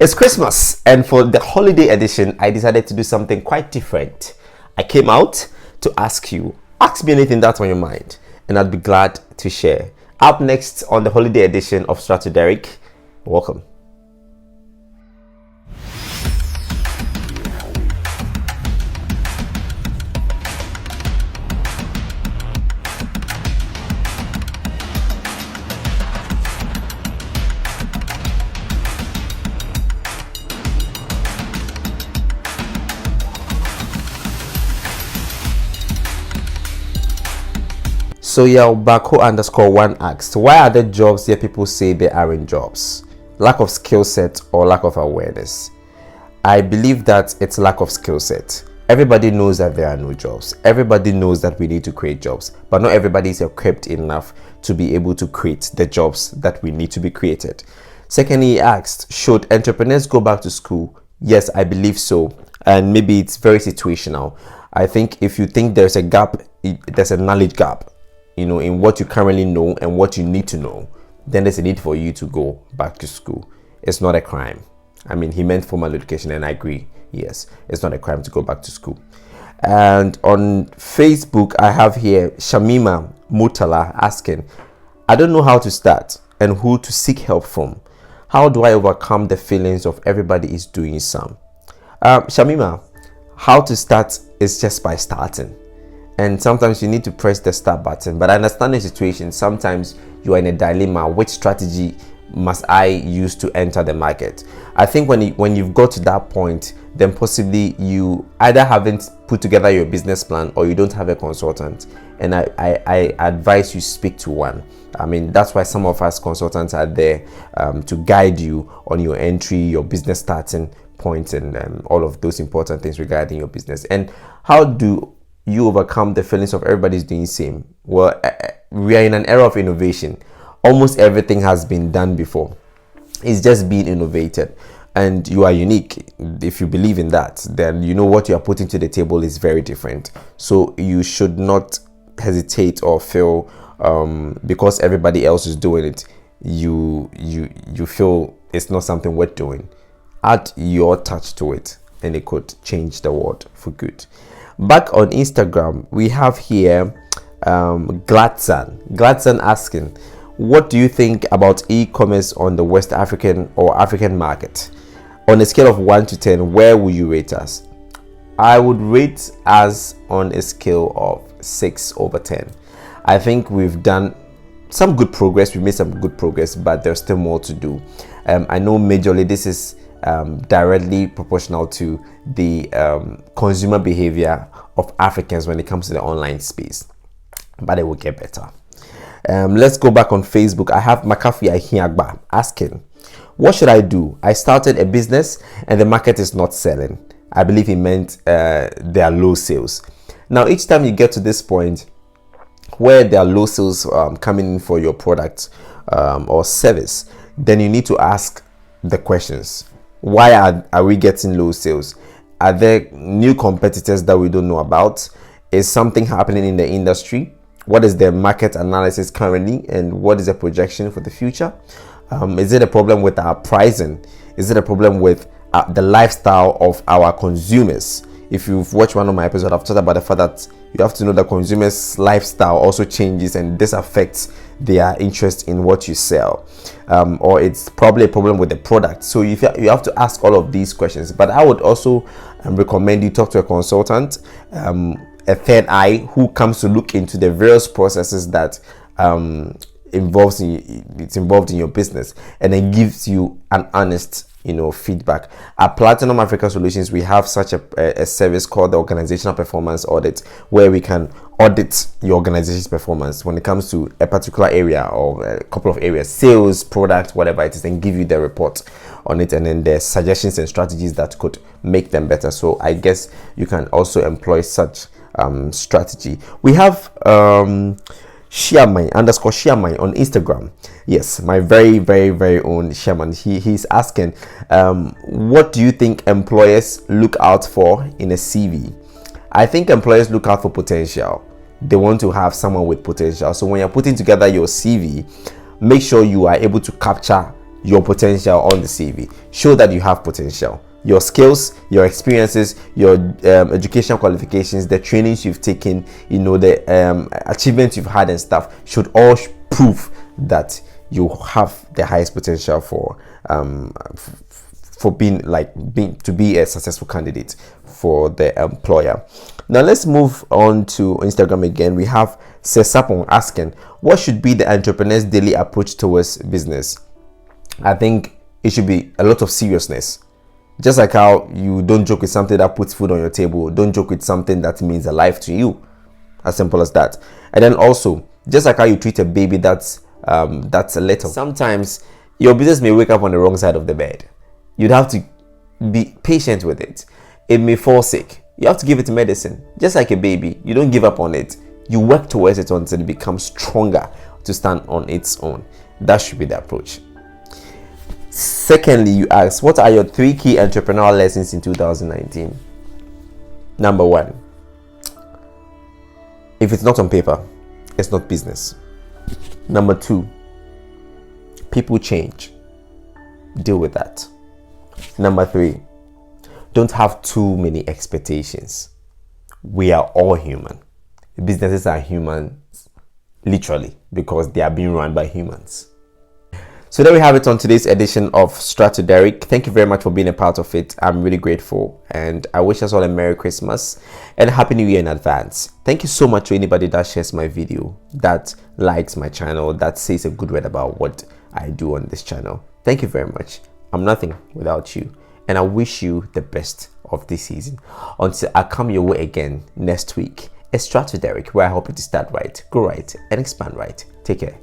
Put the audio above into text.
It's Christmas, and for the holiday edition, I decided to do something quite different. I came out to ask me anything that's on your mind, and I'd be glad to share. Up next on the holiday edition of Stratoderic, welcome. So Bako_1 asked, why are there jobs yet people say they aren't jobs? Lack of skill set or lack of awareness? I believe that it's lack of skill set. Everybody knows that there are no jobs. Everybody knows that we need to create jobs, but not everybody is equipped enough to be able to create the jobs that we need to be created. Secondly, he asked, should entrepreneurs go back to school? Yes, I believe so. And maybe it's very situational. I think if you think there's a gap, there's a knowledge gap, in what you currently know and what you need to know, then there's a need for you to go back to school. It's not a crime. I mean, he meant formal education, and I agree. Yes, it's not a crime to go back to school. And on Facebook, I have here Shamima Mutala asking, I don't know how to start and who to seek help from. How do I overcome the feelings of everybody is doing some? Shamima, how to start is just by starting. And sometimes you need to press the start button. But I understand the situation. Sometimes you are in a dilemma. Which strategy must I use to enter the market? I think when you've got to that point, then possibly you either haven't put together your business plan or you don't have a consultant. And I advise you speak to one. I mean, that's why some of us consultants are there to guide you on your entry, your business starting point, and all of those important things regarding your business. And how do you overcome the feelings of everybody's doing the same? Well, we are in an era of innovation. Almost everything has been done before. It's just being innovated, and you are unique. If you believe in that, then you know what you are putting to the table is very different. So you should not hesitate or feel because everybody else is doing it, you feel it's not something worth doing. Add your touch to it, and it could change the world for good. Back on Instagram, we have here Gladson asking, what do you think about e-commerce on the West African or African market? On a scale of 1 to 10, where would you rate us? I would rate us on a scale of 6/10. I think we've done some good progress. We made some good progress, but there's still more to do. I know majorly this is directly proportional to the consumer behavior of Africans when it comes to the online space, but it will get better. Let's go back on Facebook. I have Makafi Ahiagba asking, what should I do? I started a business and the market is not selling. I believe he meant there are low sales. Now, each time you get to this point where there are low sales coming in for your product or service, then you need to ask the questions. Why are we getting low sales? Are there new competitors that we don't know about? Is something happening in the industry? What is the market analysis currently, and what is the projection for the future? Is it a problem with our pricing? Is it a problem with the lifestyle of our consumers? If you've watched one of my episodes, I've talked about the fact that you have to know that consumers' lifestyle also changes, and this affects their interest in what you sell. Or it's probably a problem with the product. So you have to ask all of these questions. But I would also recommend you talk to a consultant, a third eye, who comes to look into the various processes that involved in your business, and then gives you an honest feedback. At Platinum Africa Solutions, we have such a service called the Organizational Performance Audit, where we can audit your organization's performance when it comes to a particular area or a couple of areas, sales, product, whatever it is, and give you the report on it, and then there's suggestions and strategies that could make them better. So I guess you can also employ such strategy. We have Shiamai_Shiamai on Instagram. Yes, my very, very, very own Shaman. He's asking, what do you think employers look out for in a CV? I think employers look out for potential. They want to have someone with potential. So when you're putting together your CV, make sure you are able to capture your potential on the CV. Show that you have potential. Your skills, your experiences, your education qualifications, the trainings you've taken, the achievements you've had and stuff should all prove that you have the highest potential for being to be a successful candidate for the employer. Now let's move on to Instagram again. We have Sesapon asking, what should be the entrepreneur's daily approach towards business? I think it should be a lot of seriousness. Just like how you don't joke with something that puts food on your table, don't joke with something that means a life to you. As simple as that. And then also, just like how you treat a baby that's a little. Sometimes your business may wake up on the wrong side of the bed. You'd have to be patient with it. It may fall sick. You have to give it medicine. Just like a baby, you don't give up on it. You work towards it until it becomes stronger to stand on its own. That should be the approach. Secondly, you ask, what are your 3 key entrepreneurial lessons in 2019? Number 1, if it's not on paper, it's not business. Number 2, people change. Deal with that. Number 3, don't have too many expectations. We are all human. Businesses are humans, literally, because they are being run by humans. So there we have it on today's edition of Stratoderic. Thank you very much for being a part of it. I'm really grateful, and I wish us all a Merry Christmas and a Happy New Year in advance. Thank you so much to anybody that shares my video, that likes my channel, that says a good word about what I do on this channel. Thank you very much. I'm nothing without you, and I wish you the best of this season. Until I come your way again next week, a Stratoderic, where I hope you to start right, go right, and expand right. Take care.